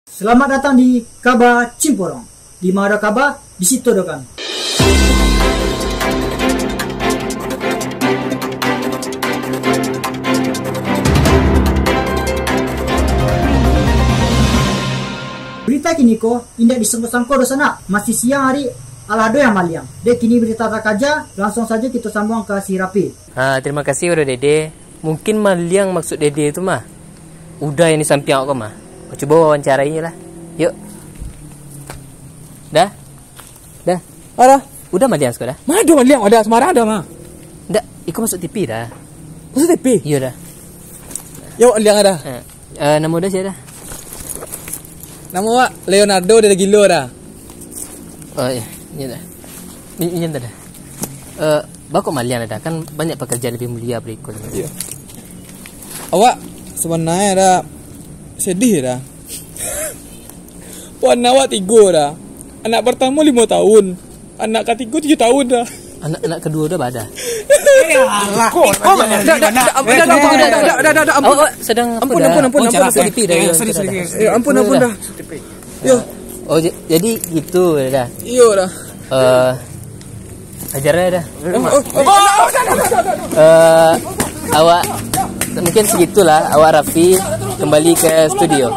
Selamat datang di Kaba Cimporong. Di mana ada Kaba, di situ ada kami. Berita kini ko, indah disangko-sangko do sana. Masih siang hari, alado yang maliang. Dek kini berita tak aja, langsung saja kita sambung ke si Rapi. Terima kasih udah Dede. Mungkin maliang maksud Dede itu mah. Udah ini samping aku mah. Aku coba wawancarainya lah. Yuk. Dah? Ada? Udah maliang sekolah? Madu maliang ada, Semarang ada mah. Dah, ikut masuk TV dah. Masuk TV? Iya dah. Yo liang ada. Nama udah siapa dah? Nama Wak Leonardo dari Gilo dah. Oh iya, ini dah. Ini dah. Bakok maliang ada kan banyak pekerjaan lebih mulia berikut. Iya. Awak sebenarnya ada sedih dah. Puan awak 3 dah. Anak pertama 5 tahun. Anak ketiga 7 tahun dah. Anak kedua udah pada. Ampun. Sedang Ampun dah. Ampun dah. Yo. Oh jadi gitu dah. Iya dah. Ajarnya dah. Awak mungkin segitulah. Awak Raffi kembali ke studio.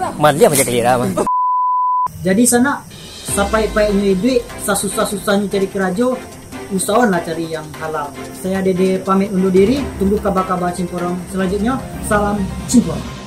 Dia macam kira mah. Jadi sana, sampai-painya duit, susah-susahnya cari kerajo, usahawanlah cari yang halal. Saya Dede pamit undur diri, tunggu kabar-kabar Cimporong selanjutnya. Salam Cimporong.